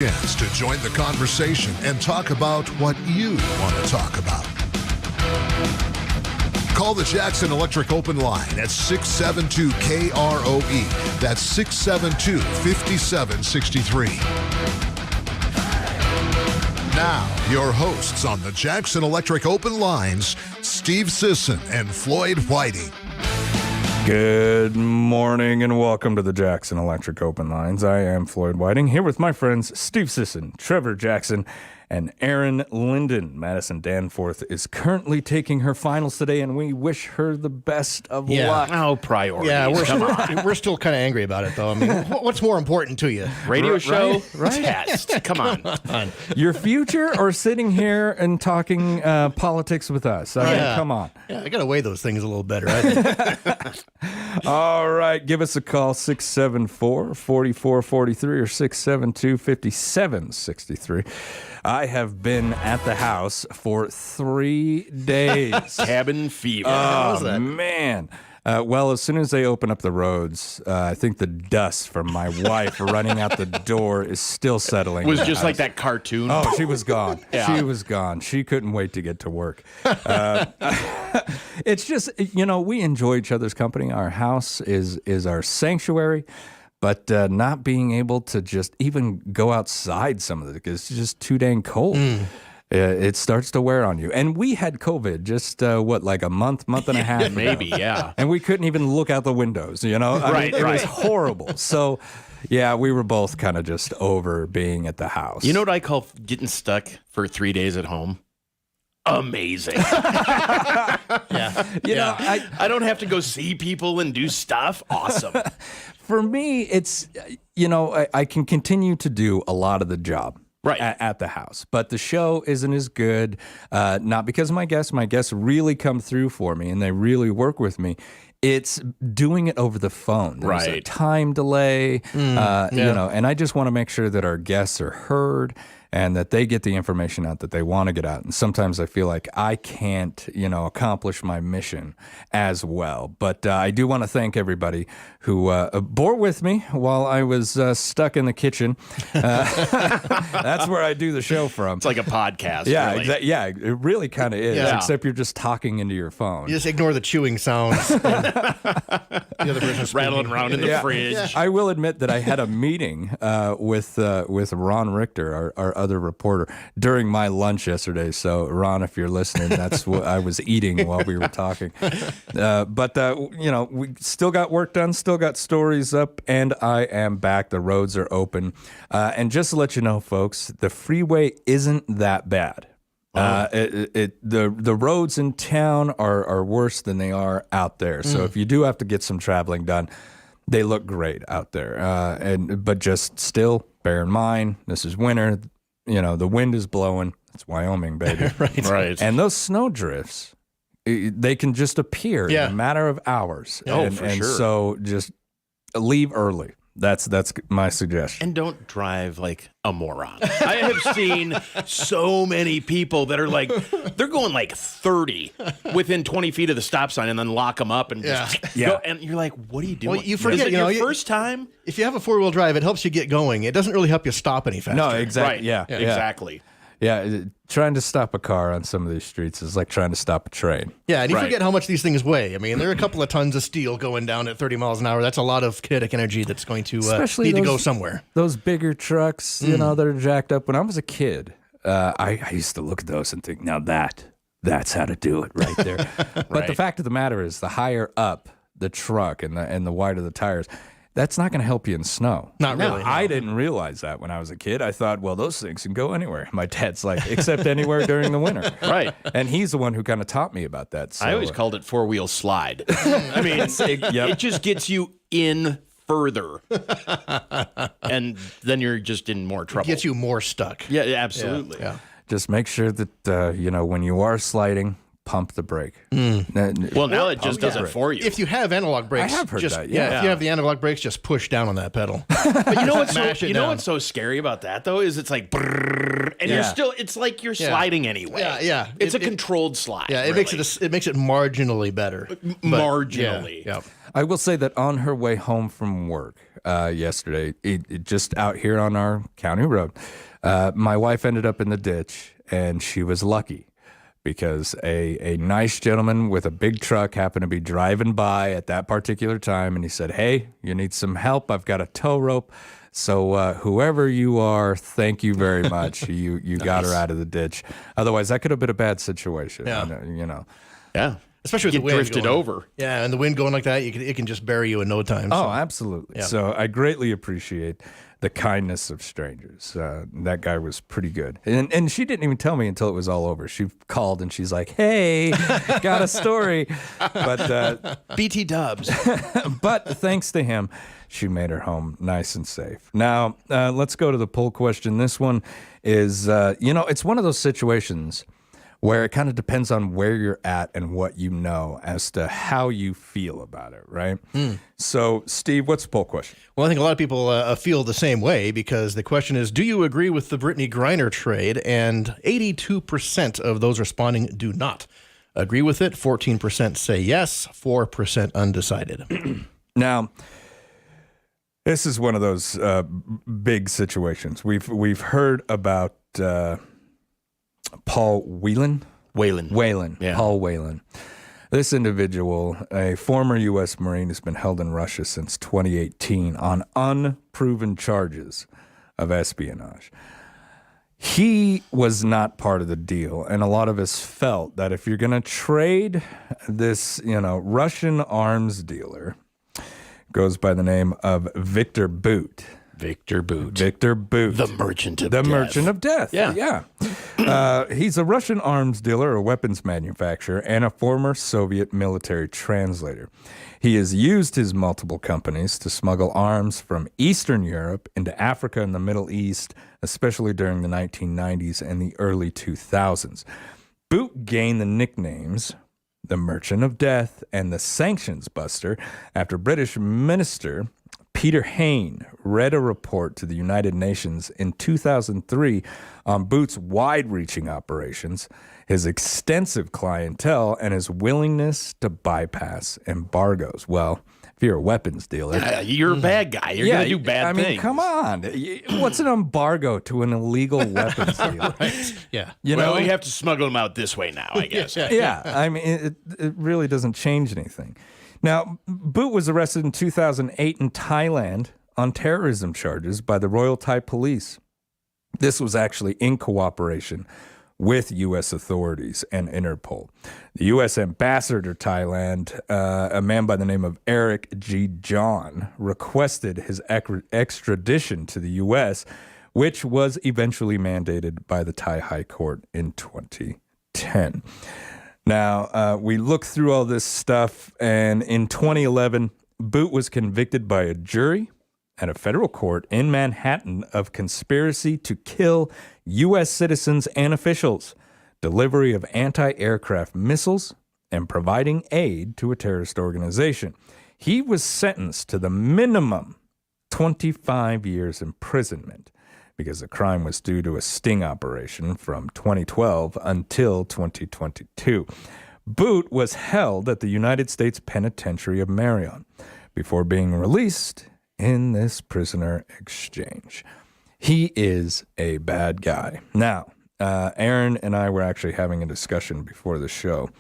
Chance to join the conversation and talk about what you want to talk about. Call the Jackson Electric Open Line at 672-KROE. That's 672-5763. Now, your hosts on the Jackson Electric Open Lines, Steve Sisson and Floyd Whiting. Good morning and welcome to the Jackson Electric Open Lines. I am Floyd Whiting, here with my friends Steve Sisson, Trevor Jackson, and Aaron Linden. Madison Danforth is currently taking her finals today, and we wish her the best of luck. Oh, priorities. Yeah, we're still kind of angry about it, though. I mean, what's more important to you? Radio show, right? test. Come on. Your future or sitting here and talking politics with us? I mean, come on. Yeah, I got to weigh those things a little better, I think. All right, give us a call, 674-4443 or 672-5763. I have been at the house for 3 days. Cabin fever. Oh, man. Well, as soon as they open up the roads, I think the dust from my wife running out the door is still settling. It was just like that cartoon. Oh, she was gone. Yeah. She was gone. She couldn't wait to get to work. It's just, we enjoy each other's company. Our house is our sanctuary. But not being able to just even go outside some of it because it's just too dang cold. It starts to wear on you. And we had COVID just, like a month and a half ago. Maybe, yeah. And we couldn't even look out the windows, I mean, it was horrible. So, yeah, we were both kind of just over being at the house. You know what I call getting stuck for 3 days at home? Amazing. I don't have to go see people and do stuff. Awesome. For me, it's, I can continue to do a lot of the job. Right. At the house. But the show isn't as good, not because of my guests. My guests really come through for me, and they really work with me. It's doing it over the phone. There's a time delay, and I just want to make sure that our guests are heard and that they get the information out that they want to get out. And sometimes I feel like I can't, accomplish my mission as well. But I do want to thank everybody who bore with me while I was stuck in the kitchen. That's where I do the show from. It's like a podcast. Yeah, really. It really kind of is, except you're just talking into your phone. You just ignore the chewing sounds. The other person's rattling around in the fridge. Yeah. I will admit that I had a meeting with Ron Richter, our other reporter, during my lunch yesterday. So, Ron, if you're listening, that's what I was eating while we were talking. But we still got work done, still got stories up, and I am back. The roads are open. And just to let you know, folks, the freeway isn't that bad. The roads in town are worse than they are out there. So if you do have to get some traveling done, they look great out there. But just still bear in mind, this is winter. The wind is blowing. It's Wyoming, baby. Right. And those snow drifts, they can just appear in a matter of hours. For sure. And so just leave early. That's my suggestion. And don't drive like a moron. I have seen so many people that are like, they're going like 30 within 20 feet of the stop sign and then lock them up and just go. And you're like, what are you doing? Well, you forget, Is it your first time? If you have a four-wheel drive, it helps you get going. It doesn't really help you stop any faster. No, exactly. Right. Yeah, exactly. Yeah, trying to stop a car on some of these streets is like trying to stop a train. Yeah, and you forget how much these things weigh. I mean, there are a couple of tons of steel going down at 30 miles an hour. That's a lot of kinetic energy that's going to need to go somewhere. Those bigger trucks, that are jacked up. When I was a kid, I used to look at those and think, now that's how to do it right there. But the fact of the matter is, the higher up the truck and the wider the tires, that's not going to help you in snow. Not really. I didn't realize that when I was a kid. I thought, well, those things can go anywhere. My dad's like, except anywhere during the winter. Right. And he's the one who kind of taught me about that. So, I always called it four-wheel slide. I mean, it just gets you in further. And then you're just in more trouble. It gets you more stuck. Yeah, absolutely. Yeah. just make sure that, when you are sliding, pump the brake. Well, now it just does it for you. If you have analog brakes, I have heard that. If you have the analog brakes, just push down on that pedal. But you know what's so scary about that though is it's like, brrr, and you're still. It's like you're sliding anyway. Yeah. It's a controlled slide. Yeah, it really. makes it marginally better. Marginally. Yeah. I will say that on her way home from work yesterday, just out here on our county road, my wife ended up in the ditch, and she was lucky because a nice gentleman with a big truck happened to be driving by at that particular time, and he said, "Hey, you need some help? I've got a tow rope." So whoever you are, thank you very much. You nice. Got her out of the ditch. Otherwise, that could have been a bad situation. Yeah. You know. Yeah. Especially with the wind drifted going. Over. Yeah, and the wind going like that, it can just bury you in no time. So. Oh, absolutely. Yeah. So I greatly appreciate the kindness of strangers. That guy was pretty good. And she didn't even tell me until it was all over. She called and she's like, "Hey, got a story." But BT dubs. But thanks to him, she made her home nice and safe. Now, let's go to the poll question. This one is, it's one of those situations where it kind of depends on where you're at and what you know as to how you feel about it, right? So, Steve, what's the poll question? Well, I think a lot of people feel the same way because the question is, do you agree with the Brittany Griner trade? And 82% of those responding do not agree with it. 14% say yes, 4% undecided. Now, this is one of those big situations. We've heard about Paul Whelan. Yeah. Paul Whelan. This individual, a former U.S. Marine, has been held in Russia since 2018 on unproven charges of espionage. He was not part of the deal, and a lot of us felt that if you're going to trade this, Russian arms dealer, goes by the name of Victor Bout. Victor Bout. The Merchant of Death. The Merchant of Death. Yeah. He's a Russian arms dealer, a weapons manufacturer, and a former Soviet military translator. He has used his multiple companies to smuggle arms from Eastern Europe into Africa and the Middle East, especially during the 1990s and the early 2000s. Bout gained the nicknames the Merchant of Death and the Sanctions Buster after British Minister Peter Hain read a report to the United Nations in 2003 on Bout's wide-reaching operations, his extensive clientele, and his willingness to bypass embargoes. Well, if you're a weapons dealer... you're a bad guy. You're going to do bad things. I mean, come on. What's an embargo to an illegal weapons dealer? Right. Yeah. You have to smuggle them out this way now, I guess. Yeah. I mean, it really doesn't change anything. Now, Bout was arrested in 2008 in Thailand on terrorism charges by the Royal Thai Police. This was actually in cooperation with U.S. authorities and Interpol. The U.S. ambassador to Thailand, a man by the name of Eric G. John, requested his extradition to the U.S., which was eventually mandated by the Thai High Court in 2010. Now, we look through all this stuff, and in 2011, Bout was convicted by a jury at a federal court in Manhattan of conspiracy to kill U.S. citizens and officials, delivery of anti-aircraft missiles, and providing aid to a terrorist organization. He was sentenced to the minimum 25 years imprisonment because the crime was due to a sting operation from 2012 until 2022. Bout was held at the United States Penitentiary of Marion before being released in this prisoner exchange. He is a bad guy. Now, Aaron and I were actually having a discussion before the show.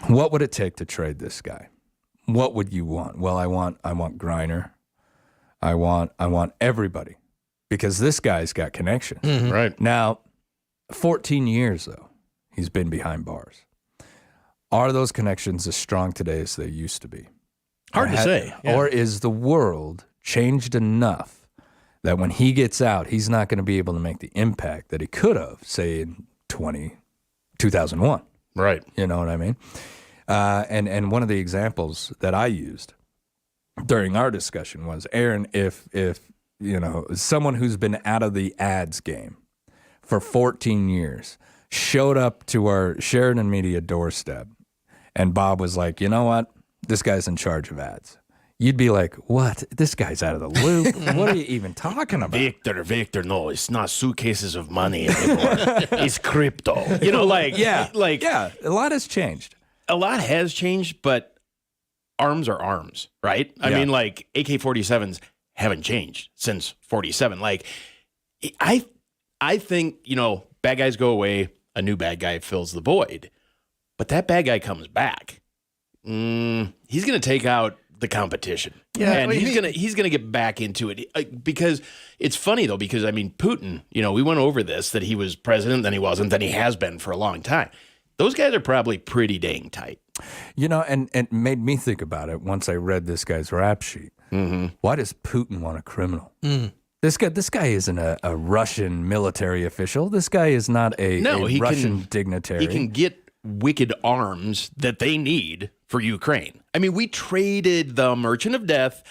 What would it take to trade this guy? What would you want? Well, I want Griner. I want everybody because this guy's got connections. Mm-hmm. Right. Now, 14 years, though, he's been behind bars. Are those connections as strong today as they used to be? Hard to say. Yeah. Or is the world changed enough that when he gets out, he's not going to be able to make the impact that he could have, say, in 2001? Right. You know what I mean? And one of the examples that I used during our discussion was, Aaron, if someone who's been out of the ads game for 14 years showed up to our Sheridan Media doorstep and Bob was like, you know what? This guy's in charge of ads. You'd be like, what? This guy's out of the loop. What are you even talking about? Victor, no, it's not suitcases of money anymore. It's crypto. Yeah, a lot has changed. a lot has changed, but arms are arms, right? I mean, like AK-47s haven't changed since 47. Like, I think, bad guys go away, a new bad guy fills the void, but that bad guy comes back. He's going to take out the competition. Yeah, and he's gonna get back into it because it's funny though, because I mean Putin, we went over this, that he was president, then he wasn't, then he has been for a long time. Those guys are probably pretty dang tight. And it made me think about it once I read this guy's rap sheet. Why does Putin want a criminal? This guy isn't a Russian military official. This guy is not a Russian dignitary. He can get wicked arms that they need for Ukraine. I mean, we traded the Merchant of Death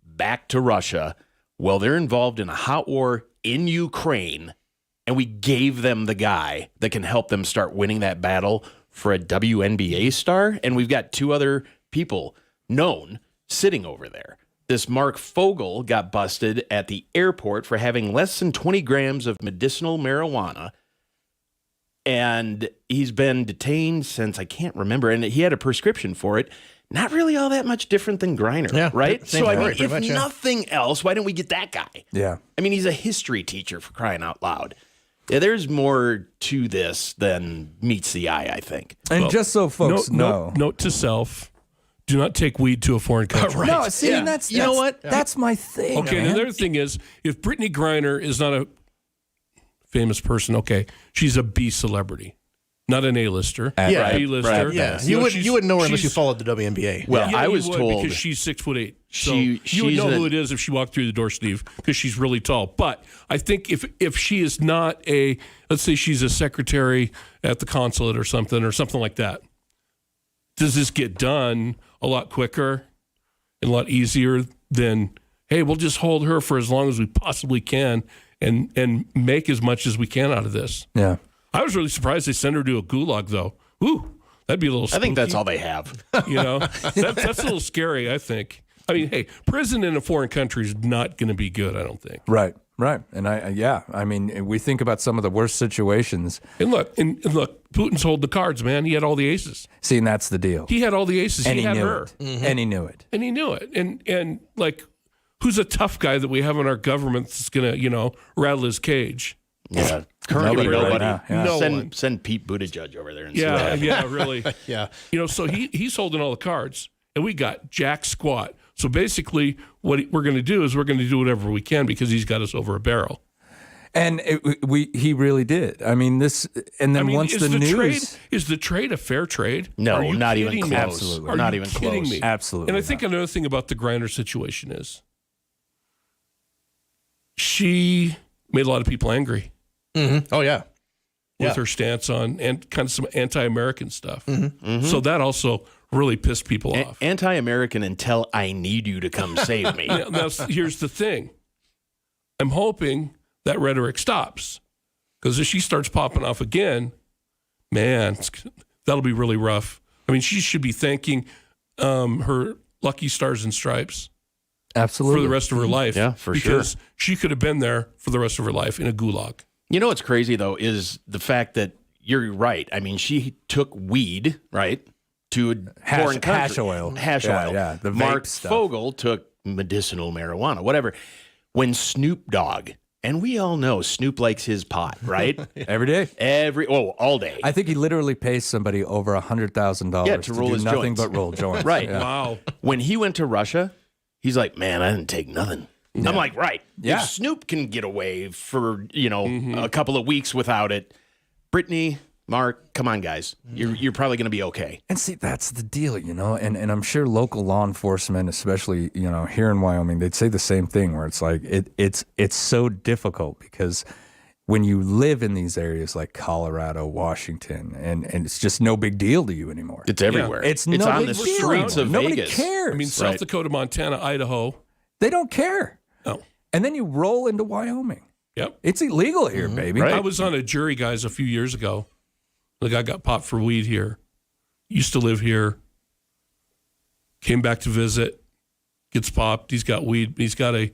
back to Russia. Well, they're involved in a hot war in Ukraine, and we gave them the guy that can help them start winning that battle for a WNBA star, and we've got 2 other people known sitting over there. This Mark Fogel got busted at the airport for having less than 20 grams of medicinal marijuana, and he's been detained since I can't remember, and he had a prescription for it. Not really all that much different than Griner, right? So, I mean, if nothing else, why don't we get that guy? Yeah. I mean, he's a history teacher, for crying out loud. Yeah, there's more to this than meets the eye, I think. And just so folks know. Note to self, do not take weed to a foreign country. No, see, and that's you know what? That's my thing. Okay, man. and the other thing is, if Brittany Griner is not a famous person, okay, she's a B celebrity. Not an A-lister, B-lister. Right. Yeah, you wouldn't know her unless you followed the WNBA. Well, yeah, I was told because she's 6'8". So you would know who it is if she walked through the door, Steve, because she's really tall. But I think if she is not let's say she's a secretary at the consulate or something like that, does this get done a lot quicker and a lot easier than, hey, we'll just hold her for as long as we possibly can and make as much as we can out of this? Yeah. I was really surprised they sent her to a gulag, though. Ooh, that'd be a little spooky. I think that's all they have. That's a little scary, I think. I mean, hey, prison in a foreign country is not going to be good, I don't think. Right. And I mean, we think about some of the worst situations. And look, Putin's holding the cards, man. He had all the aces. See, and that's the deal. He had all the aces. And he had knew her. it. Mm-hmm. And he knew it. And like, who's a tough guy that we have in our government that's going to, rattle his cage? Yeah, currently nobody. Right now. Yeah. Send Pete Buttigieg over there and see what happens. Yeah, really. Yeah. So he's holding all the cards, and we got jack squat. So basically, what we're going to do is we're going to do whatever we can because he's got us over a barrel. And he really did. I mean, once the news is the trade a fair trade? No, not even close. Absolutely, not even close. Me? Absolutely. And I think another thing about the Griner situation is she made a lot of people angry. Mm-hmm. Oh yeah. With her stance on and kind of some anti-American stuff. Mm-hmm. Mm-hmm. So that also really pissed people off. Anti-American until I need you to come save me. Here's the thing. I'm hoping that rhetoric stops, because if she starts popping off again, man, that'll be really rough. I mean, she should be thanking her lucky stars and stripes. Absolutely. For the rest of her life. Yeah, for sure. Because she could have been there for the rest of her life in a gulag. You know what's crazy, though, is the fact that you're right. I mean, she took weed, right, to a foreign country. Hash oil. Yeah, the Mark stuff. Fogel took medicinal marijuana, whatever. When Snoop Dogg, and we all know Snoop likes his pot, right? Every day. All day. I think he literally pays somebody over $100,000 to roll do his nothing joints. but roll joints. Right. Yeah. Wow. When he went to Russia, he's like, man, I didn't take nothing. I'm like, right. Yeah. If Snoop can get away for, a couple of weeks without it, Brittany, Mark, come on, guys. You're probably going to be okay. And see, that's the deal, and I'm sure local law enforcement, especially, here in Wyoming, they'd say the same thing, where it's like, it's so difficult because when you live in these areas like Colorado, Washington, and it's just no big deal to you anymore. It's everywhere. It's on no the big deal. streets of Nobody Vegas. cares. I mean, South Dakota, Montana, Idaho. They don't care. No. And then you roll into Wyoming. Yep. It's illegal here, baby. Right. I was on a jury, guys, a few years ago. The guy got popped for weed here. Used to live here. Came back to visit. Gets popped. He's got weed. He's got a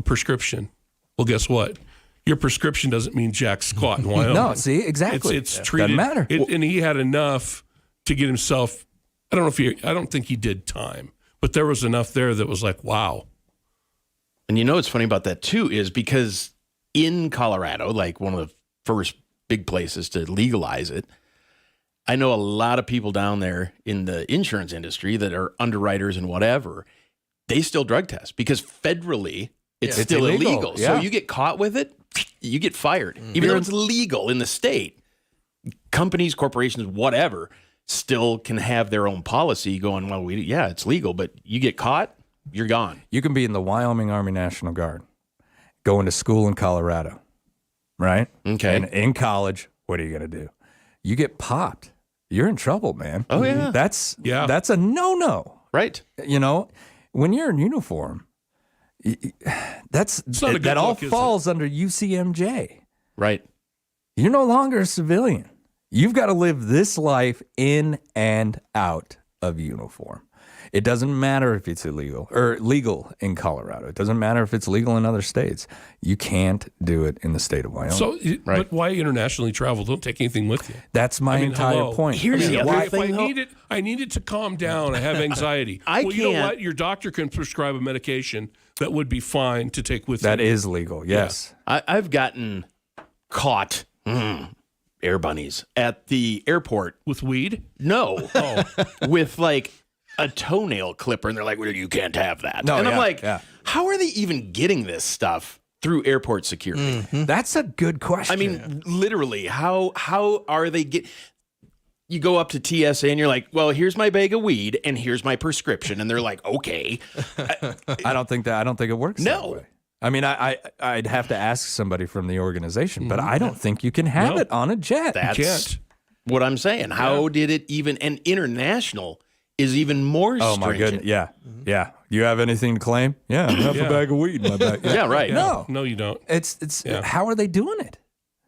prescription. Well, guess what? Your prescription doesn't mean jack squat in Wyoming. No, see, exactly. It's treated. Doesn't matter. And he had enough to get himself. I don't think he did time, but there was enough there that was like, wow. And you know what's funny about that too is because in Colorado, like one of the first big places to legalize it, I know a lot of people down there in the insurance industry that are underwriters and whatever, they still drug test because federally it's still illegal. Yeah. So you get caught with it, you get fired. Even though it's legal in the state, companies, corporations, whatever, still can have their own policy going, well, it's legal, but you get caught, you're gone. You can be in the Wyoming Army National Guard, going to school in Colorado, right? Okay. And in college, what are you going to do? You get popped. You're in trouble, man. Oh, yeah. That's a no-no. Right. You know, when you're in uniform, that all falls under UCMJ. Right. You're no longer a civilian. You've got to live this life in and out of uniform. It doesn't matter if it's illegal or legal in Colorado. It doesn't matter if it's legal in other states. You can't do it in the state of Wyoming. So, but why internationally travel? Don't take anything with you. That's my entire point. Here's the other thing. I need it to calm down. I have anxiety. You know what? Your doctor can prescribe a medication that would be fine to take with you. That is legal, yes. Yeah. I've gotten caught, air bunnies, at the airport. With weed? No. With like a toenail clipper, and they're like, well, you can't have that. No, and I'm like, how are they even getting this stuff through airport security? Mm-hmm. That's a good question. I mean, literally, how are they you go up to TSA and you're like, well, here's my bag of weed and here's my prescription. And they're like, okay. I don't think it works that way. I mean, I'd have to ask somebody from the organization, but I don't think you can have it on a jet. That's what I'm saying. How did it even, and international is even more stringent. Oh my goodness, yeah. You have anything to claim? Yeah, I have a bag of weed in my bag. Yeah, right. No, you don't. It's how are they doing it?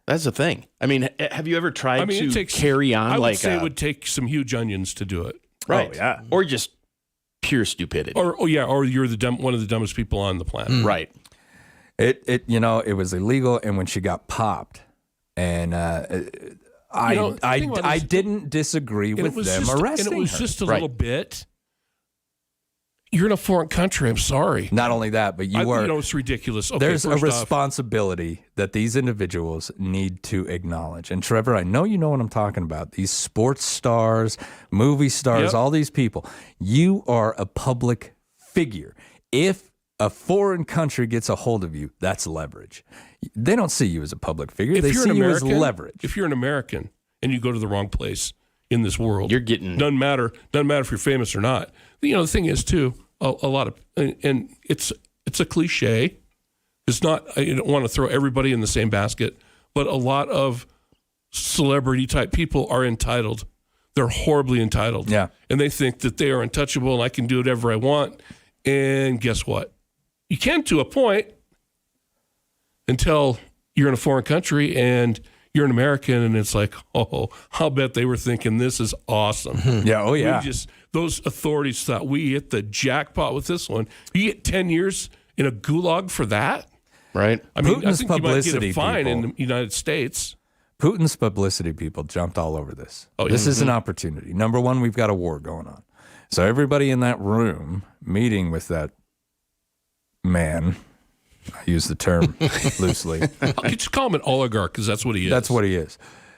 That's the thing. I mean, have you ever tried to carry on I like would say it would take some huge onions to do it. Right. Oh, yeah. Or just pure stupidity. Or you're one of the dumbest people on the planet. Right. It was illegal, and when she got popped, and I didn't disagree with them arresting her. And it was just a little bit. You're in a foreign country. I'm sorry. Not only that, but you are. It's ridiculous. Okay, there's a responsibility that these individuals need to acknowledge. And Trevor, I know you know what I'm talking about. These sports stars, movie stars, all these people. You are a public figure. If a foreign country gets a hold of you, that's leverage. They don't see you as a public figure. They see you as leverage. If you're an American and you go to the wrong place in this world, you're getting doesn't matter if you're famous or not. The thing is too, a lot of, and it's a cliche. It's not. I don't want to throw everybody in the same basket, but a lot of celebrity type people are entitled. They're horribly entitled. Yeah, and they think that they are untouchable and I can do whatever I want. And guess what? You can to a point until you're in a foreign country and you're an American, and it's like, oh, I'll bet they were thinking this is awesome. Yeah, oh yeah. Those authorities thought we hit the jackpot with this one. You get 10 years in a gulag for that? Right. I mean, Putin's I think you might get a fine people. in the United States. Putin's publicity people jumped all over this. Oh, yeah. This is an opportunity. Number one, we've got a war going on. So everybody in that room meeting with that man, I use the term loosely. Just call him an oligarch because that's what he is. That's what he is.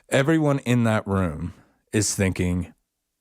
Everyone in that room is thinking,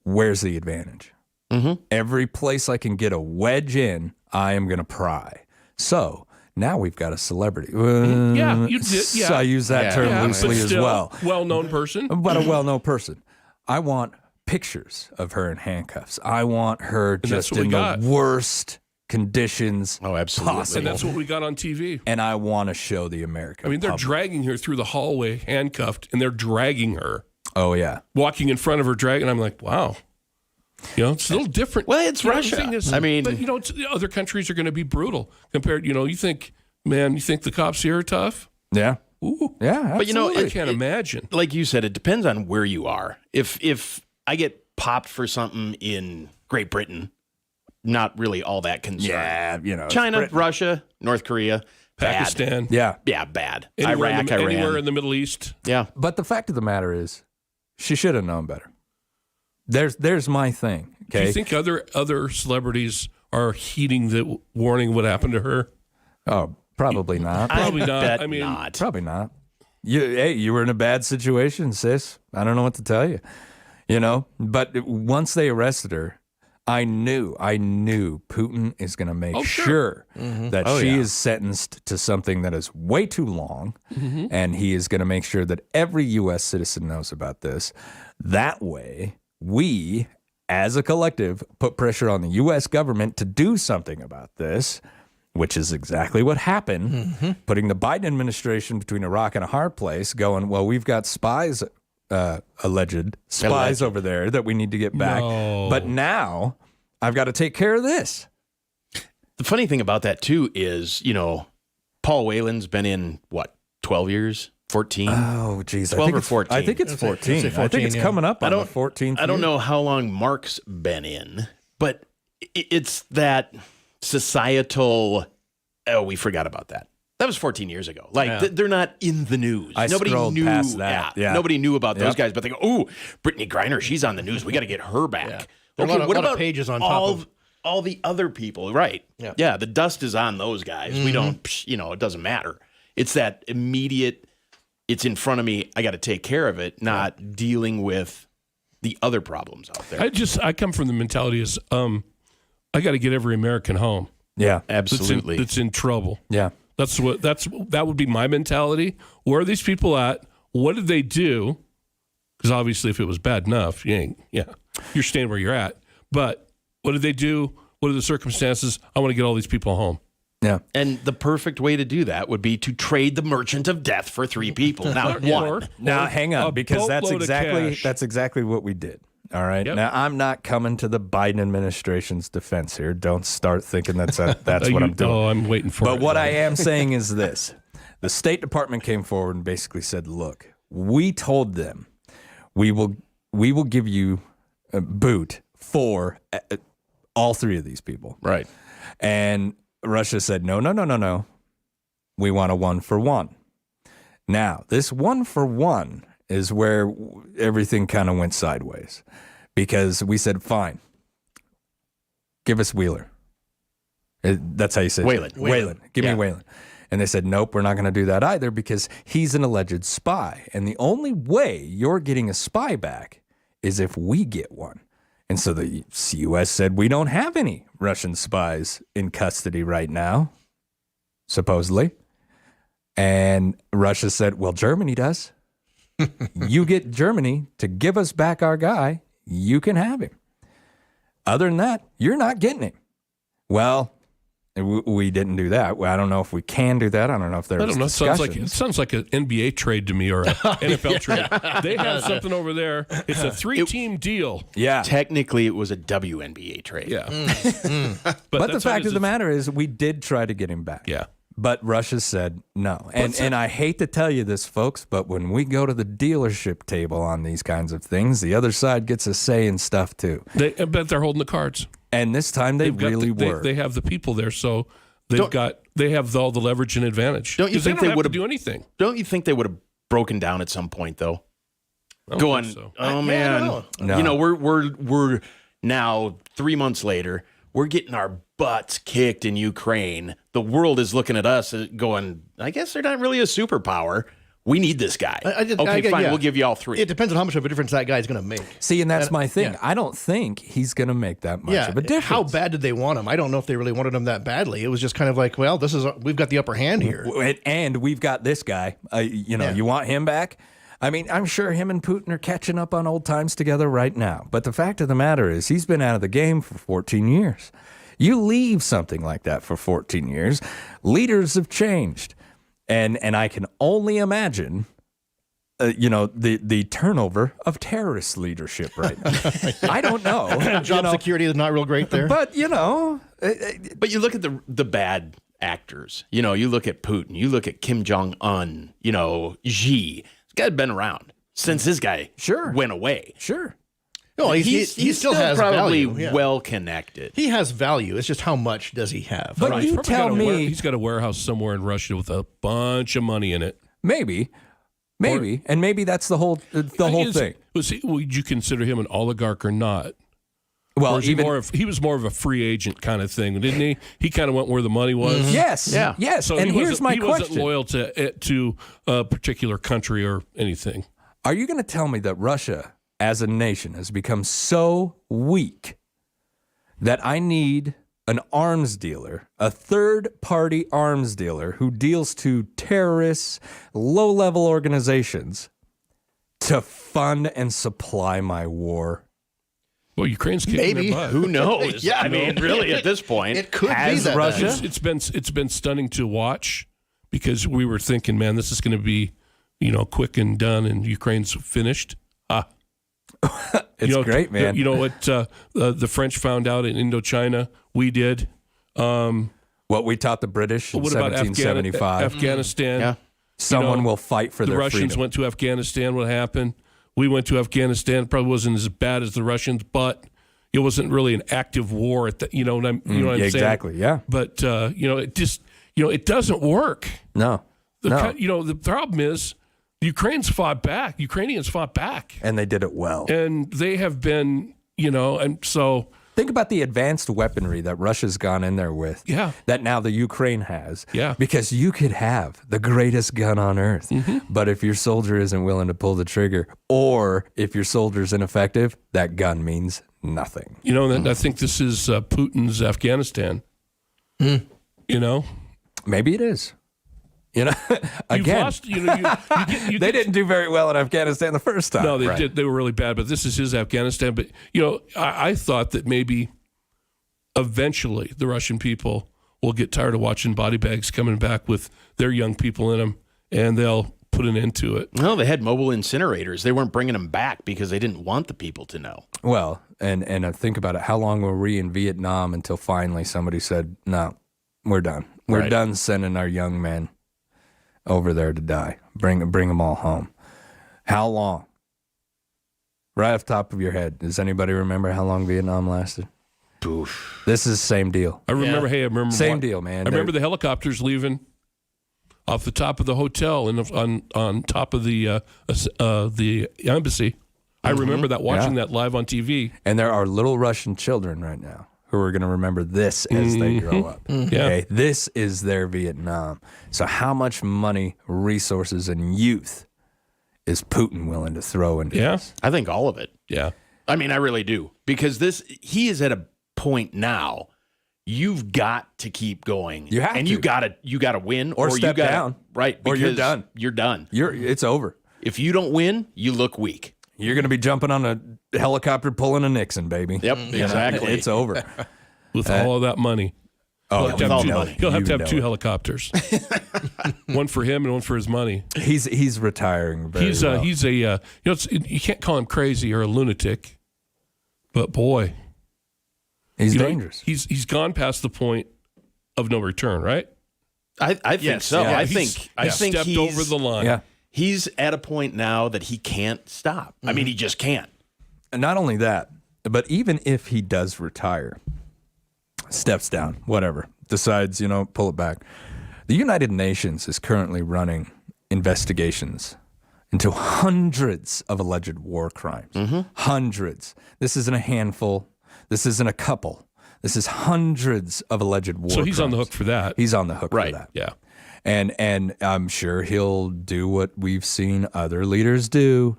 where's the advantage? Mm-hmm. Every place I can get a wedge in, I am going to pry. So now we've got a celebrity. Yeah, you did. Yeah. So I use that term loosely as well. Well-known person. But a well-known person. I want pictures of her in handcuffs. I want her just in the worst conditions possible. And that's what we got on TV. And I want to show the American they're public. dragging her through the hallway handcuffed, and they're dragging her. Oh, yeah. Walking in front of her, dragging. I'm like, wow. It's a little different. Well, it's Russia. But, other countries are going to be brutal compared. You think the cops here are tough? Yeah. Ooh. Yeah, absolutely. But I can't imagine. Like you said, it depends on where you are. If I get popped for something in Great Britain, not really all that concerned. Yeah, China, Russia, North Korea, Pakistan. Bad. Yeah, bad. Iran. Iran. Anywhere in the Middle East. Yeah. But the fact of the matter is, she should have known better. There's my thing. Okay. Do you think other celebrities are heeding the warning what happened to her? Oh, probably not. Probably not. Bet I mean, not. Probably not. You were in a bad situation, sis. I don't know what to tell you. But once they arrested her, I knew Putin is going to make sure that she is sentenced to something that is way too long, and he is going to make sure that every U.S. citizen knows about this. That way, we, as a collective, put pressure on the U.S. government to do something about this, which is exactly what happened, putting the Biden administration between a rock and a hard place, going, well, we've got spies, alleged spies over there that we need to get back. No. But now I've got to take care of this. The funny thing about that, too, is, Paul Whelan's been in, 12 years? 14? Oh, geez. 12 or 14? I think it's 14. Say 14, I think it's coming up on the 14th I don't year. know how long Mark's been in, but it's that societal, we forgot about that. That was 14 years ago. They're not in the news. Nobody scrolled knew past that. Yeah. Nobody knew about those guys, but they go, "Oh, Brittany Griner, she's on the news. We got to get her back." Yeah. There are a lot of pages on top of all the other people, right? Yeah, the dust is on those guys. We don't, it doesn't matter. It's that immediate, it's in front of me, I got to take care of it, not dealing with the other problems out there. I come from the mentality is, I got to get every American home. Yeah, Absolutely. That's in trouble. yeah. That would be my mentality. Where are these people at? What did they do? Because obviously, if it was bad enough, you're staying where you're at. But what did they do? What are the circumstances? I want to get all these people home. Yeah. And the perfect way to do that would be to trade the merchant of death for 3 people, not one. Now, hang on, because that's boatload of cash. exactly what we did. All right. Yep. Now, I'm not coming to the Biden administration's defense here. Don't start thinking that's what I'm doing. Oh, I'm waiting for it. But what I am saying is this. The State Department came forward and basically said, look, we told them we will give you a boot for all 3 of these people. Right. And Russia said, no. We want a 1-for-1. Now, this 1-for-1 is where everything kind of went sideways because we said, fine, give us Wheeler. That's how you say it. Whelan. Give me Whelan. And they said, nope, we're not going to do that either because he's an alleged spy. And the only way you're getting a spy back is if we get one. And so the U.S. said, we don't have any Russian spies in custody right now, supposedly. And Russia said, well, Germany does. You get Germany to give us back our guy, you can have him. Other than that, you're not getting him. Well, we didn't do that. Well, I don't know if we can do that. I don't know if there's discussions. It sounds like an NBA trade to me or an NFL trade. They have something over there. It's a 3-team deal. Yeah. Technically, it was a WNBA trade. Yeah. But the fact of the matter is we did try to get him back. Yeah. But Russia said no. And I hate to tell you this, folks, but when we go to the dealership table on these kinds of things, the other side gets a say in stuff too. I bet they're holding the cards. And this time they really were. They have the people there, so they have all the leverage and advantage. Don't you think they would have do anything? Don't you think they would have broken down at some point though? I don't Going, think so. oh man, No. we're now 3 months later. We're getting our butts kicked in Ukraine. The world is looking at us going, I guess they're not really a superpower. We need this guy. Fine. We'll give you all 3. It depends on how much of a difference that guy's going to make. See, and that's my thing. Yeah. I don't think he's going to make that much of a difference. How bad did they want him? I don't know if they really wanted him that badly. It was just kind of like, well, we've got the upper hand here. And we've got this guy. You want him back? I mean, I'm sure him and Putin are catching up on old times together right now. But the fact of the matter is he's been out of the game for 14 years. You leave something like that for 14 years, leaders have changed. And I can only imagine, the turnover of terrorist leadership right now. I don't know. Job security is not real great there. But, But you look at the bad actors. You look at Putin. You look at Kim Jong-un. Xi. This guy's been around since this guy went away. Sure. No, he still has probably value. well connected. He has value. It's just how much does he have? But you tell me. He's got a warehouse somewhere in Russia with a bunch of money in it. Maybe. Maybe, and maybe that's the whole thing. Would you consider him an oligarch or not? Well, or he was more of a free agent kind of thing, didn't he? He kind of went where the money was. Yes, yes. So and here's my question: he wasn't loyal to a particular country or anything. Are you going to tell me that Russia, as a nation, has become so weak that I need an arms dealer, a third-party arms dealer who deals to terrorists, low-level organizations, to fund and supply my war? Well, Ukraine's kicking Maybe. their butt. Who knows? Yeah, I mean, really, at this point, it could has be that Russia. It's been stunning to watch because we were thinking, man, this is going to be, quick and done, and Ukraine's finished. It's great, man. You know what the French found out in Indochina? We did. What we taught the British in What about 1775. Afghanistan? Yeah. Someone will fight for The their Russians freedom. went to Afghanistan. What happened? We went to Afghanistan. It probably wasn't as bad as the Russians, but it wasn't really an active war. You know what I'm saying? Exactly, yeah. But it just it doesn't work. No. The problem is Ukrainians fought back, And they did it well. and they have been and so. Think about the advanced weaponry that Russia's gone in there with. Yeah. That now the Ukraine has. Yeah. Because you could have the greatest gun on earth, Mm-hmm. but if your soldier isn't willing to pull the trigger, or if your soldier's ineffective, that gun means nothing. I think this is Putin's Afghanistan. Maybe it is. You've Again, lost, you they didn't do very well in Afghanistan the first time. No, they did. They were really bad, but this is his Afghanistan. But, I thought that maybe eventually the Russian people will get tired of watching body bags coming back with their young people in them, and they'll put an end to it. No, they had mobile incinerators. They weren't bringing them back because they didn't want the people to know. Well, and think about it. How long were we in Vietnam until finally somebody said, no, we're done. We're Right. done sending our young men over there to die. Bring them all home. How long? Right off the top of your head, does anybody remember how long Vietnam lasted? Oof. This is the same deal. I remember, Same deal, man. I remember the helicopters leaving off the top of the hotel and on top of the embassy. I remember that, watching that live on TV. And there are little Russian children right now who are going to remember this as they grow up. Yeah. Okay? This is their Vietnam. So how much money, resources, and youth is Putin willing to throw into this? I think all of it. Yeah. I mean, I really do. Because he is at a point now, you've got to keep going. You have and to. you gotta win Or step you gotta, down. Right. Or you're because done. You're done. It's over. If you don't win, you look weak. You're going to be jumping on a helicopter pulling a Nixon, baby. Yep, You know, exactly. It's over. With all of that money. Oh, with all the money. He'll have to have know two it. helicopters. One for him and one for his money. He's retiring very He's well. he's a you can't call him crazy or a lunatic, but boy, He's you know, dangerous. He's gone past the point of no return, right? I think Yes, so. yeah. I He's think stepped he's over the line. Yeah. He's at a point now that he can't stop. I mean, he just can't. And not only that, but even if he does retire, steps down, whatever, decides, pull it back. The United Nations is currently running investigations into hundreds of alleged war crimes. Hundreds. This isn't a handful. This isn't a couple. This is hundreds of alleged war crimes. So he's on the hook for that. He's on the hook Right. for that. Yeah. And I'm sure he'll do what we've seen other leaders do.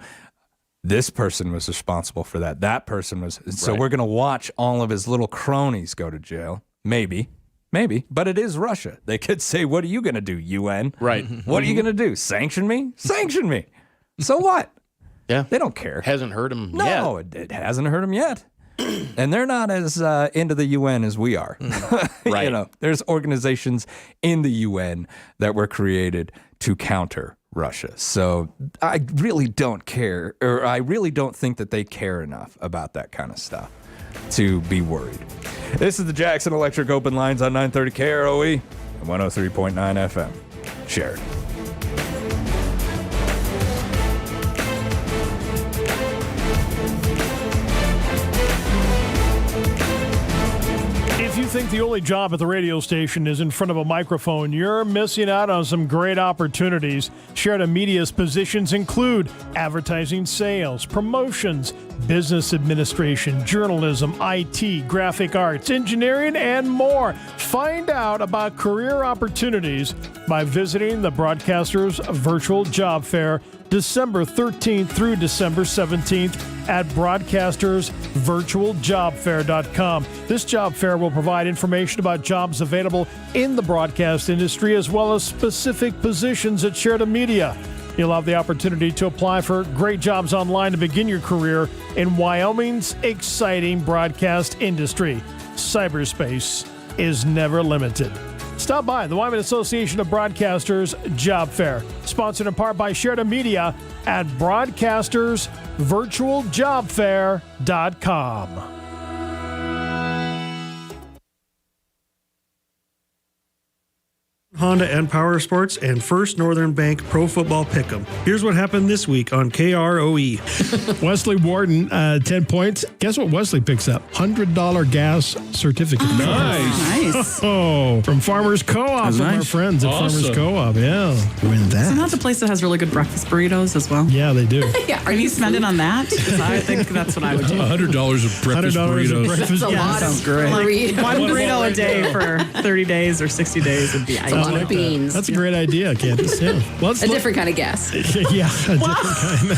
This person was responsible for that. That person was. So Right. we're going to watch all of his little cronies go to jail. Maybe. But it is Russia. They could say, what are you going to do, UN? Right. What are you going to do? Sanction me? Sanction me. So what? Yeah. They don't care. Hasn't hurt him yet. No, it hasn't hurt them yet. And they're not as into the UN as we are. Right. There's organizations in the UN that were created to counter Russia. So I really don't care, or I really don't think that they care enough about that kind of stuff to be worried. This is the Jackson Electric Open Lines on 930 KROE and 103.9 FM. Sheridan. If If you think the only job at the radio station is in front of a microphone, you're missing out on some great opportunities. Sheridan Media's positions include advertising sales, promotions, business administration, journalism, IT, graphic arts, engineering, and more. Find out about career opportunities by visiting the Broadcasters Virtual Job Fair December 13th through December 17th at broadcastersvirtualjobfair.com. This job fair will provide information about jobs available in the broadcast industry as well as specific positions at Sheridan Media. You'll have the opportunity to apply for great jobs online to begin your career in Wyoming's exciting broadcast industry. Cyberspace is never limited. Stop by the Wyoming Association of Broadcasters Job Fair, sponsored in part by Sheridan Media at broadcastersvirtualjobfair.com. Honda and Power Sports and First Northern Bank Pro Football Pick'em. Here's what happened this week on KROE. Wesley Warden, 10 points. Guess what Wesley picks up? $100 gas certificate. Nice. Oh, from Farmers Co-op, from our friends at Farmers Co-op. Yeah. Win that. Isn't that the place that has really good breakfast burritos as well? Yeah, they do. Yeah. Are you spending on that? 'Cause I think that's what I would do. $100 of breakfast burritos. Breakfast. Yeah, that sounds great. One burrito a day for 30 days or 60 days would be ideal. A lot of beans. That's a great idea, Candace. Yeah. Well, A different kind of gas. Yeah, a different kind.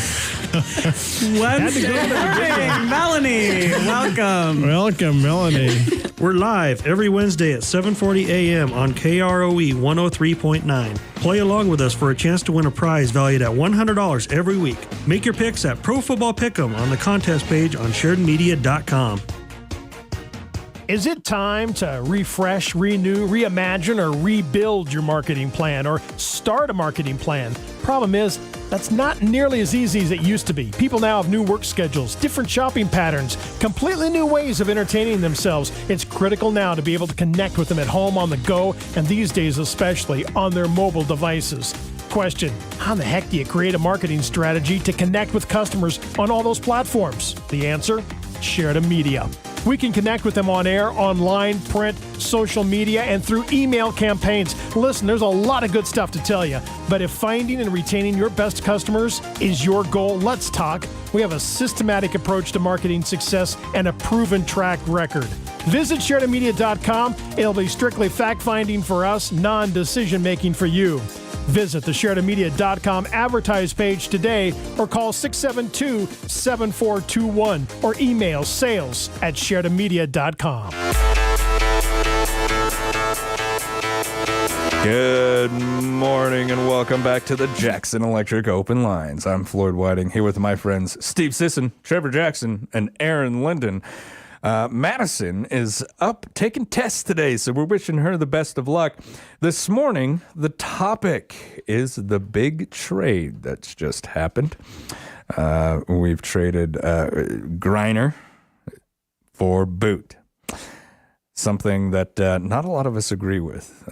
Wednesday morning. Melanie, welcome. Welcome, Melanie. We're live every Wednesday at 7:40 a.m. on KROE 103.9. Play along with us for a chance to win a prize valued at $100 every week. Make your picks at Pro Football Pick'em on the contest page on SheridanMedia.com. Is it time to refresh, renew, reimagine, or rebuild your marketing plan or start a marketing plan? Problem is, that's not nearly as easy as it used to be. People now have new work schedules, different shopping patterns, completely new ways of entertaining themselves. It's critical now to be able to connect with them at home, on the go, and these days especially on their mobile devices. Question: how the heck do you create a marketing strategy to connect with customers on all those platforms? The answer? Sheridan Media. We can connect with them on air, online, print, social media, and through email campaigns. Listen, there's a lot of good stuff to tell you, but if finding and retaining your best customers is your goal, let's talk. We have a systematic approach to marketing success and a proven track record. Visit SheridanMedia.com. It'll be strictly fact-finding for us, non-decision making for you. Visit the SheridanMedia.com advertise page today or call 672-7421 or email sales@SheridanMedia.com. Good morning and welcome back to the Jackson Electric Open Lines. I'm Floyd Whiting here with my friends Steve Sisson, Trevor Jackson, and Aaron Linden. Madison is up taking tests today, so we're wishing her the best of luck. This morning, the topic is the big trade that's just happened. We've traded Griner for Boot, something that not a lot of us agree with.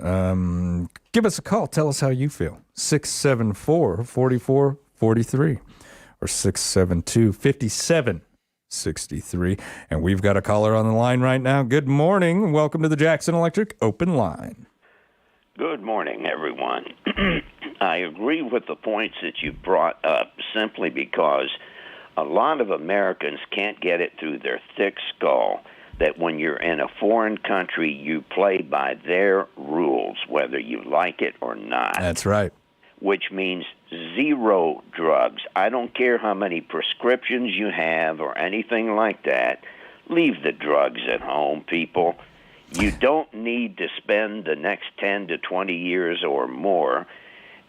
Give us a call. Tell us how you feel. 674-4443 or 672-5763. And we've got a caller on the line right now. Good morning. Welcome to the Jackson Electric Open Line. Good morning, everyone. I agree with the points that you brought up simply because a lot of Americans can't get it through their thick skull that when you're in a foreign country, you play by their rules, whether you like it or not. That's right. Which means zero drugs. I don't care how many prescriptions you have or anything like that. Leave the drugs at home, people. You don't need to spend the next 10 to 20 years or more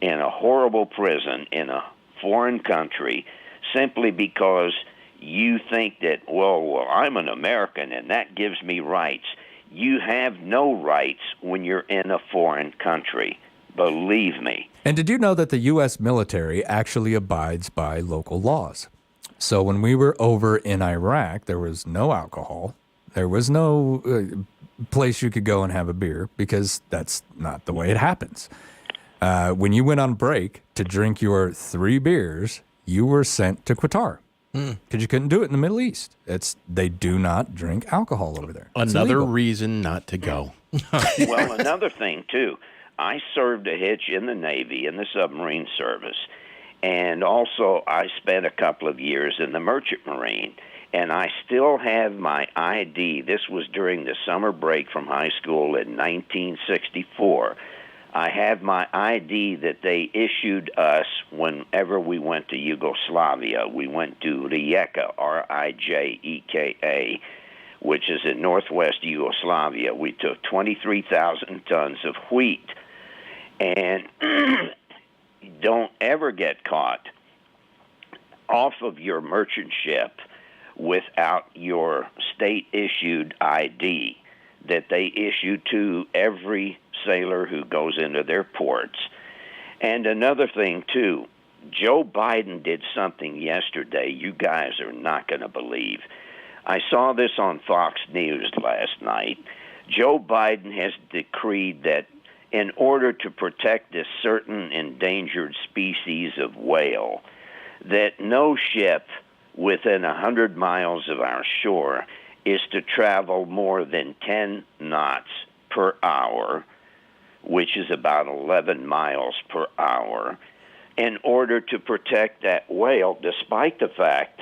in a horrible prison in a foreign country simply because you think that, well, I'm an American and that gives me rights. You have no rights when you're in a foreign country. Believe me. And did you know that the U.S. military actually abides by local laws? So when we were over in Iraq, there was no alcohol. There was no place you could go and have a beer because that's not the way it happens. When you went on break to drink your 3 beers, you were sent to Qatar. because you couldn't do it in the Middle East. They do not drink alcohol over there. Another reason not to go. Well, another thing, too. I served a hitch in the Navy, in the submarine service, and also I spent a couple of years in the Merchant Marine, and I still have my ID. This was during the summer break from high school in 1964. I have my ID that they issued us whenever we went to Yugoslavia. We went to Rijeka, Rijeka, which is in northwest Yugoslavia. We took 23,000 tons of wheat. And don't ever get caught off of your merchant ship without your state-issued ID that they issue to every sailor who goes into their ports. And another thing, too, Joe Biden did something yesterday you guys are not going to believe. I saw this on Fox News last night. Joe Biden has decreed that in order to protect this certain endangered species of whale, that no ship within 100 miles of our shore is to travel more than 10 knots per hour, which is about 11 miles per hour, in order to protect that whale, despite the fact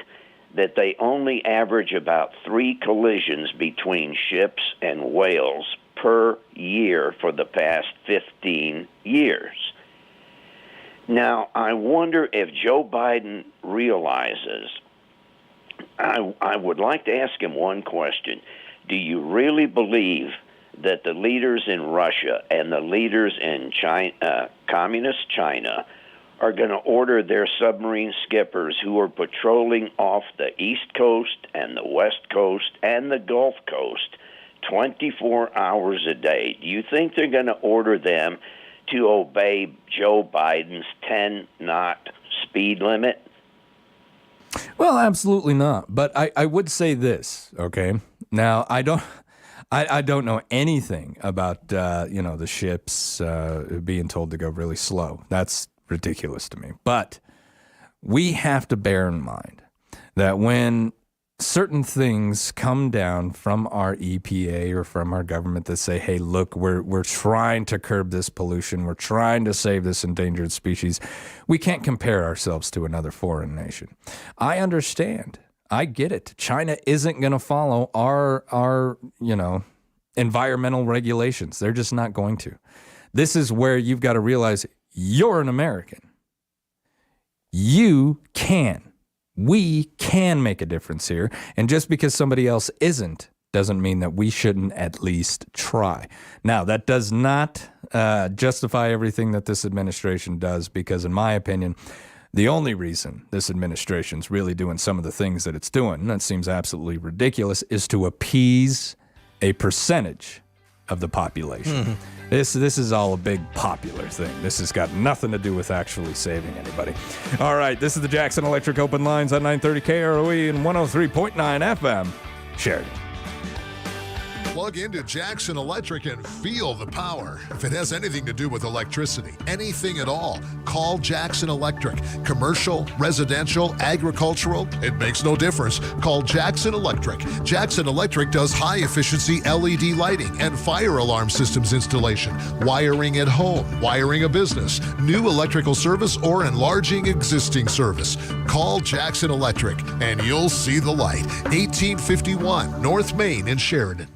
that they only average about 3 collisions between ships and whales per year for the past 15 years. Now, I wonder if Joe Biden realizes, I would like to ask him one question. Do you really believe that the leaders in Russia and the leaders in China, communist China, are going to order their submarine skippers who are patrolling off the East Coast and the West Coast and the Gulf Coast 24 hours a day? Do you think they're going to order them to obey Joe Biden's 10-knot speed limit? Well, absolutely not. But I would say this, okay? Now, I don't know anything about, the ships being told to go really slow. That's ridiculous to me. But we have to bear in mind that when certain things come down from our EPA or from our government that say, hey, look, we're trying to curb this pollution, we're trying to save this endangered species, we can't compare ourselves to another foreign nation. I understand. I get it. China isn't going to follow our environmental regulations. They're just not going to. This is where you've got to realize you're an American. You can. We can make a difference here. And just because somebody else isn't doesn't mean that we shouldn't at least try. Now, that does not justify everything that this administration does, because in my opinion, the only reason this administration's really doing some of the things that it's doing, and that seems absolutely ridiculous, is to appease a percentage of the population. Mm-hmm. This is all a big popular thing. This has got nothing to do with actually saving anybody. All right, this is the Jackson Electric Open Lines on 930 KROE and 103.9 FM. Sheridan. Plug into Jackson Electric and feel the power. If it has anything to do with electricity, anything at all, call Jackson Electric. Commercial, residential, agricultural, it makes no difference. Call Jackson Electric. Jackson Electric does high-efficiency LED lighting and fire alarm systems installation, wiring at home, wiring a business, new electrical service, or enlarging existing service. Call Jackson Electric and you'll see the light. 1851 North Main in Sheridan.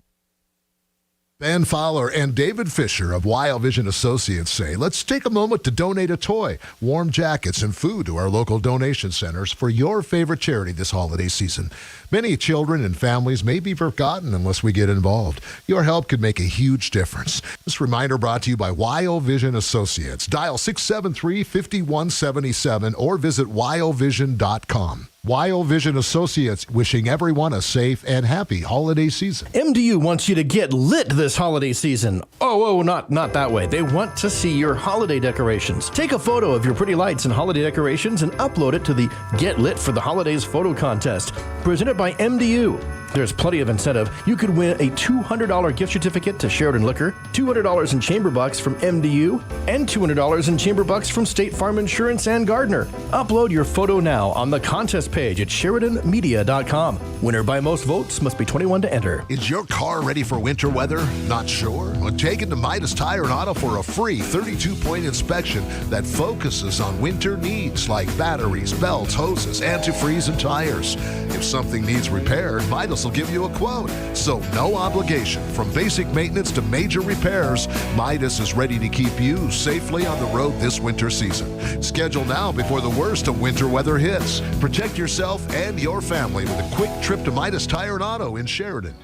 Ben Fowler and David Fisher of Wild Vision Associates say, let's take a moment to donate a toy, warm jackets, and food to our local donation centers for your favorite charity this holiday season. Many children and families may be forgotten unless we get involved. Your help could make a huge difference. This reminder brought to you by Wild Vision Associates. Dial 673-5177 or visit wildvision.com. Wild Vision Associates, wishing everyone a safe and happy holiday season. MDU wants you to get lit this holiday season. Not that way. They want to see your holiday decorations. Take a photo of your pretty lights and holiday decorations and upload it to the Get Lit for the Holidays photo contest, presented by MDU. There's plenty of incentive. You could win a $200 gift certificate to Sheridan Liquor, $200 in chamber bucks from MDU, and $200 in chamber bucks from State Farm Insurance and Gardner. Upload your photo now on the contest page at SheridanMedia.com. Winner by most votes must be 21 to enter. Is your car ready for winter weather? Not sure? Well, take it to Midas Tire and Auto for a free 32-point inspection that focuses on winter needs like batteries, belts, hoses, antifreeze, and tires. If something needs repaired, Midas will give you a quote. So no obligation. From basic maintenance to major repairs, Midas is ready to keep you safely on the road this winter season. Schedule now before the worst of winter weather hits. Protect yourself and your family with a quick trip to Midas Tire and Auto in Sheridan.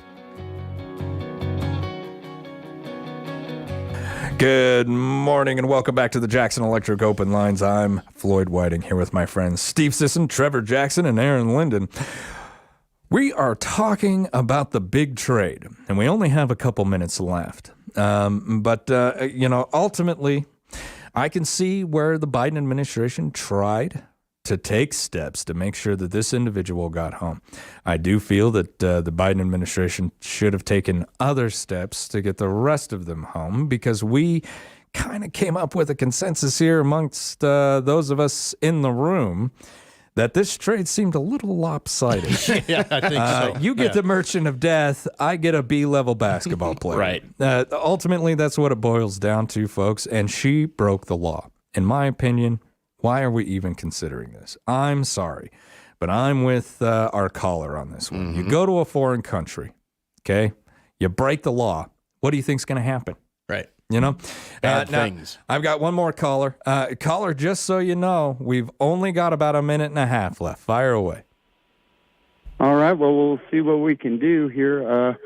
Good morning and welcome back to the Jackson Electric Open Lines. I'm Floyd Whiting here with my friends Steve Sisson, Trevor Jackson, and Aaron Linden. We are talking about the big trade, and we only have a couple minutes left. Ultimately, I can see where the Biden administration tried to take steps to make sure that this individual got home. I do feel that the Biden administration should have taken other steps to get the rest of them home, because we kind of came up with a consensus here amongst those of us in the room that this trade seemed a little lopsided. Yeah, I think so. You get the Merchant of Death, I get a B-level basketball player. Right. Ultimately, that's what it boils down to, folks, and she broke the law. In my opinion, why are we even considering this? I'm sorry, but I'm with our caller on this one. Mm-hmm. You go to a foreign country, okay? You break the law. What do you think's going to happen? Right. You know? Bad things. I've got one more caller. Caller, just so you know, we've only got about a minute and a half left. Fire away. All right. Well, we'll see what we can do here.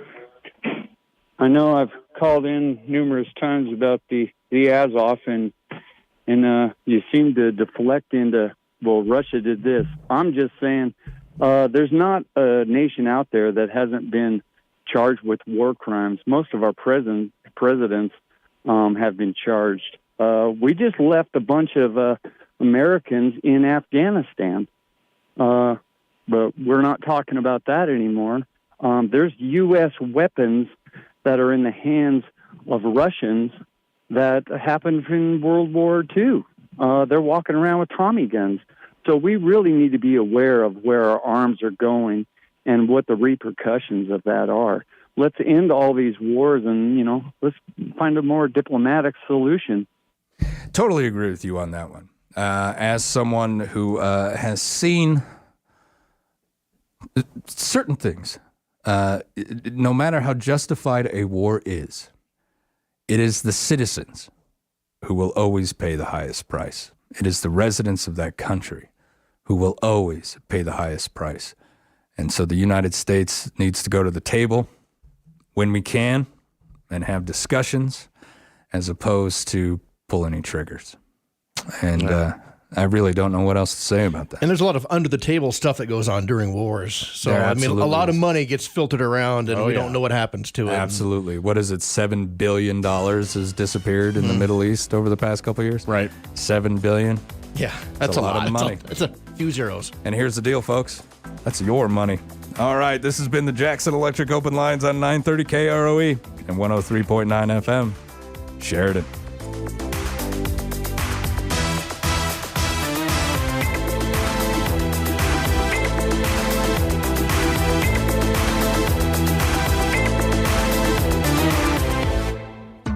I know I've called in numerous times about the Azov, and you seem to deflect into, well, Russia did this. I'm just saying there's not a nation out there that hasn't been charged with war crimes. Most of our presidents have been charged. We just left a bunch of Americans in Afghanistan, but we're not talking about that anymore. There's U.S. weapons that are in the hands of Russians that happened in World War II. They're walking around with Tommy guns. So we really need to be aware of where our arms are going and what the repercussions of that are. Let's end all these wars and, let's find a more diplomatic solution. Totally agree with you on that one. As someone who has seen certain things, no matter how justified a war is, it is the citizens who will always pay the highest price. It is the residents of that country who will always pay the highest price. And so the United States needs to go to the table when we can and have discussions as opposed to pull any triggers. And I really don't know what else to say about that. And there's a lot of under-the-table stuff that goes on during wars. So, There I mean, a absolutely lot of is. money gets filtered around, and we don't know what happens to it. Absolutely. What is it? $7 billion has disappeared in the Middle East over the past couple of years? Right. $7 billion. Yeah, that's a lot of money. That's a few zeros. And here's the deal, folks. That's your money. All right, this has been the Jackson Electric Open Lines on 930 KROE and 103.9 FM. Sheridan.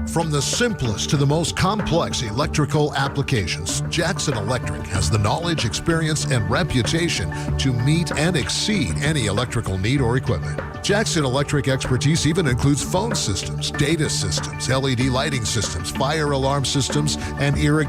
From the simplest to the most complex electrical applications, Jackson Electric has the knowledge, experience, and reputation to meet and exceed any electrical need or equipment. Jackson Electric expertise even includes phone systems, data systems, LED lighting systems, fire alarm systems, and irrigation